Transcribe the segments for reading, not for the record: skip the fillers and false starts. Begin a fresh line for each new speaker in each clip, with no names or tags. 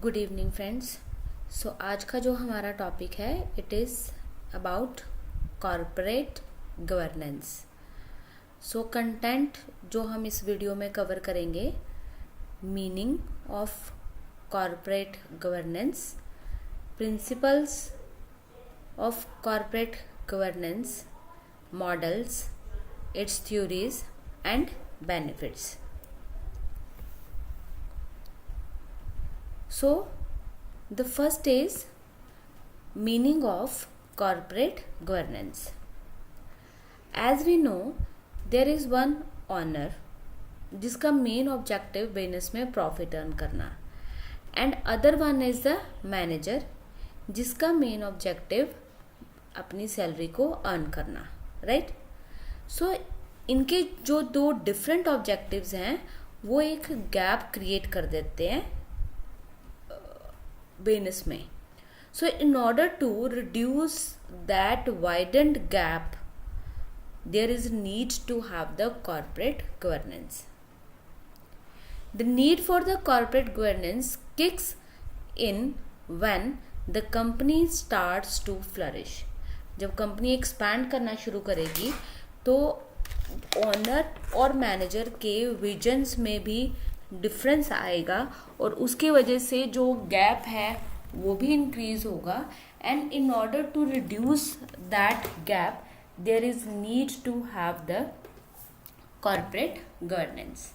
Good evening friends. सो आज का जो हमारा टॉपिक है it is about corporate governance. So content जो हम इस वीडियो में कवर करेंगे, meaning of corporate governance, principles of corporate governance, models, it's theories and benefits. So, the first is meaning of corporate governance. As we know, there is one owner जिसका main objective business में profit earn करना, and other one is the manager जिसका main objective अपनी salary को earn करना, right. सो इनके जो दो डिफरेंट ऑब्जेक्टिव्स हैं वो एक गैप क्रिएट कर देते हैं बिजनेस में. So in order to reduce that widened gap, there is a need to have the corporate governance. The need for the corporate governance kicks in when the company starts to flourish. जब company expand करना शुरू करेगी तो owner और manager के visions में भी difference आएगा और उसके वजह से जो गैप है वो भी इंक्रीज होगा. And in order to reduce that gap there is need to have the corporate governance.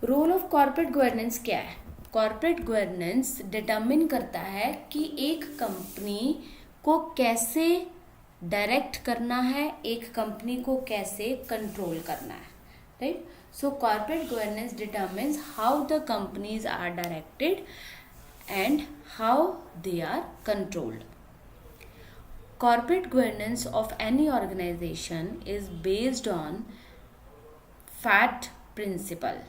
Role of corporate governance क्या है? कॉर्पोरेट गवर्नेंस डिटरमिन करता है कि एक कंपनी को कैसे डायरेक्ट करना है, एक कंपनी को कैसे कंट्रोल करना है, right. So corporate governance determines how the companies are directed and how they are controlled. Corporate governance of any organization is based on FAT principle.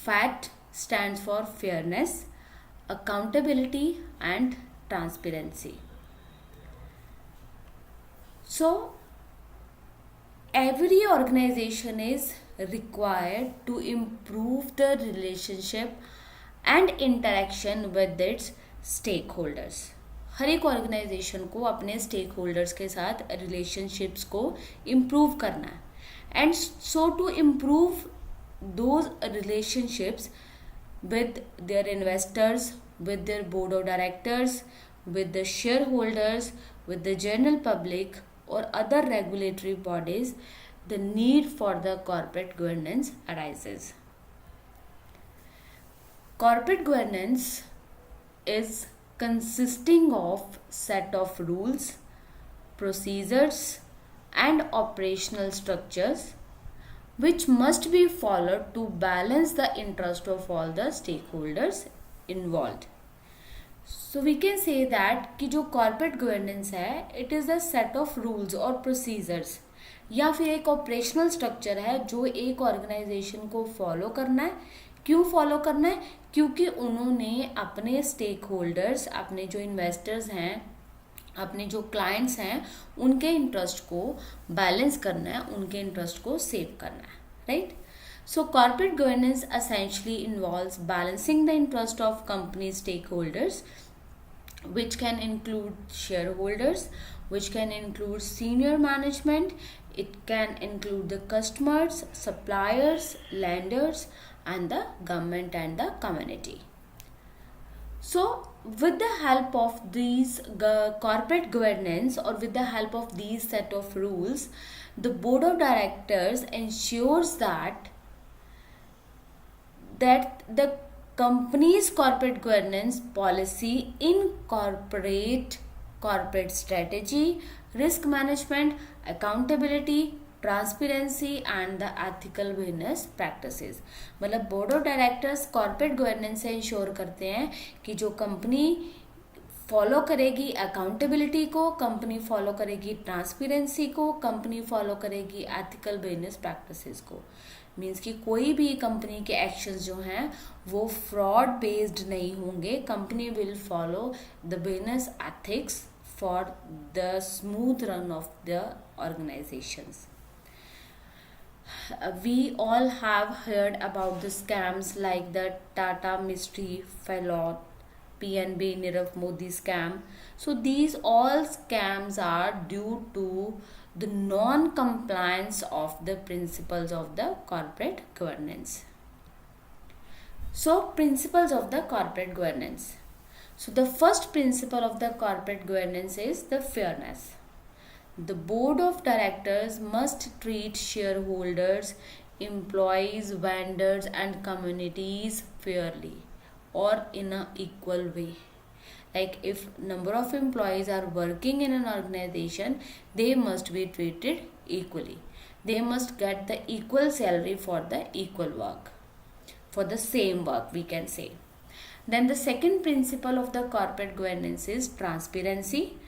FAT stands for fairness, accountability and transparency. So every organization is required to improve the relationship and interaction with its stakeholders. हर एक organisation को अपने stake holders के साथ relationships को improve करना है. And so to improve those relationships with their investors, with their board of directors, with the shareholders, with the general public or other regulatory bodies, the need for the corporate governance arises. Corporate governance is consisting of set of rules, procedures and operational structures which must be followed to balance the interest of all the stakeholders involved. So we can say that कि जो corporate governance है it is a set of rules और procedures या फिर एक operational structure है जो एक ऑर्गेनाइजेशन को फॉलो करना है. क्यों फॉलो करना है? क्योंकि उन्होंने अपने स्टेक होल्डर्स, अपने जो इन्वेस्टर्स हैं, अपने जो क्लाइंट्स हैं, उनके इंटरेस्ट को बैलेंस करना है, उनके इंटरेस्ट को सेव करना है, right. So corporate governance essentially involves balancing the interest of company stakeholders which can include shareholders, which can include senior management, it can include the customers, suppliers, lenders and the government and the community. So with the help of these corporate governance or with the help of these set of rules, the board of directors ensures that the company's corporate governance policy incorporate corporate strategy, risk management, accountability, transparency and the ethical business practices. मतलब board of directors corporate governance से ensure करते हैं कि जो company follow करेगी accountability को, company follow करेगी transparency को, कंपनी फॉलो करेगी एथिकल बिजनेस प्रैक्टिसेस को. मीन्स कि कोई भी कंपनी के एक्शंस जो हैं वो फ्रॉड बेस्ड नहीं होंगे. Company will follow the business ethics for the smooth run of the organisations. We all have heard about the scams like the Tata Mystery Fallout, PNB Nirav Modi scam. So these all scams are due to the non-compliance of the principles of the corporate governance. So principles of the corporate governance. So the first principle of the corporate governance is the fairness. The board of directors must treat shareholders, employees, vendors, and communities fairly or in an equal way. Like if number of employees are working in an organization, they must be treated equally. They must get the equal salary for the equal work, for the same work, we can say. Then the second principle of the corporate governance is transparency.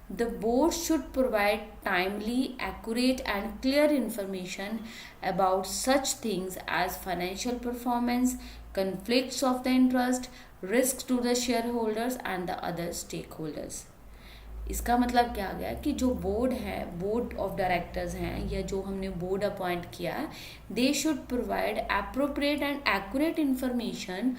The board should provide timely, accurate, and clear information about such things as financial performance, conflicts of the interest, risks to the shareholders and the other stakeholders. इसका मतलब क्या आ गया कि जो board है, board of directors हैं या जो हमने बोर्ड अपॉइंट किया, they should provide appropriate and accurate information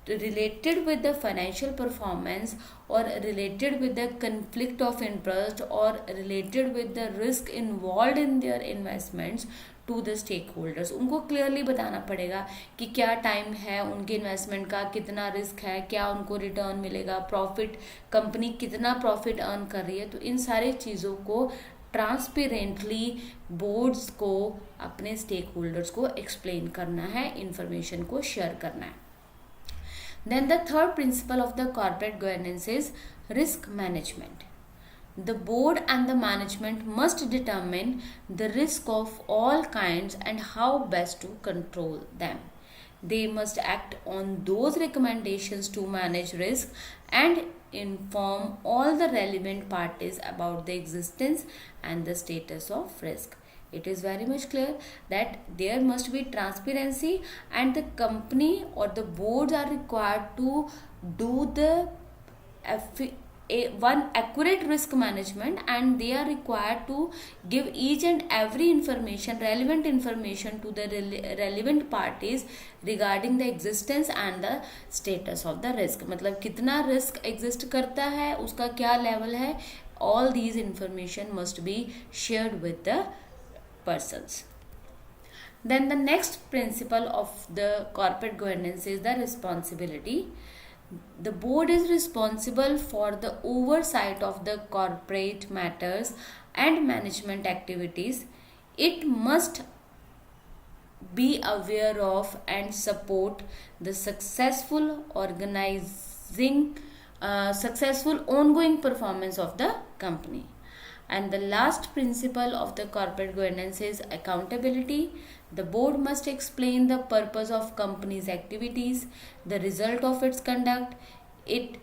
related with the financial performance or related with the conflict of interest or related with the risk involved in their investments to the stakeholders. उनको clearly बताना पड़ेगा कि क्या time है उनके investment का, कितना risk है, क्या उनको रिटर्न मिलेगा, प्रॉफिट, कंपनी कितना प्रॉफिट अर्न कर रही है. तो इन सारी चीज़ों को ट्रांसपेरेंटली बोर्ड्स को अपने स्टेक होल्डर्स को एक्सप्लेन करना है, इंफॉर्मेशन को शेयर करना है. Then the third principle of the corporate governance is risk management. The board and the management must determine the risk of all kinds and how best to control them. They must act on those recommendations to manage risk and inform all the relevant parties about the existence and the status of risk. It is very much clear that there must be transparency and the company or the boards are required to do the one accurate risk management, and they are required to give each and every information, relevant information to the relevant parties regarding the existence and the status of the risk. मतलब कितना risk exist करता है, उसका क्या level है, all these information must be shared with the persons. Then the next principle of the corporate governance is the responsibility. The board is responsible for the oversight of the corporate matters and management activities. It must be aware of and support the successful ongoing performance of the company. And the last principle of the corporate governance is accountability. The board must explain the purpose of company's activities, the result of its conduct. It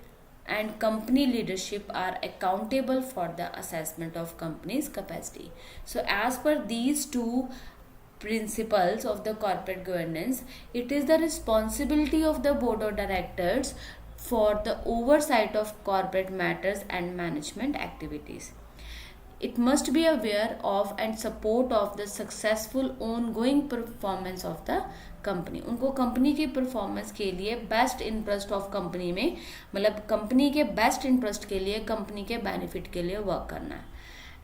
and company leadership are accountable for the assessment of company's capacity. So as per these two principles of the corporate governance, it is the responsibility of the board of directors for the oversight of corporate matters and management activities. It must be aware of and support of the successful ongoing performance of the company. उनको company की performance के लिए best interest of company में, मतलब company के best interest के लिए, company के बेनिफिट के लिए वर्क करना है.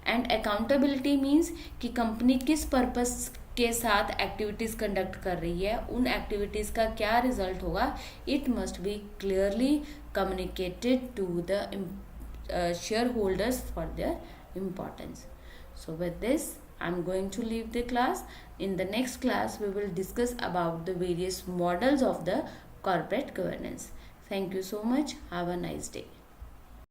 एंड अकाउंटेबिलिटी मीन्स कि कंपनी किस पर्पस के साथ एक्टिविटीज़ कंडक्ट कर रही है, उन एक्टिविटीज़ का क्या रिजल्ट होगा. It must be clearly communicated to the shareholders for their importance. So with this I'm going to leave the class. In the next class we will discuss about the various models of the corporate governance. Thank you so much. Have a nice day.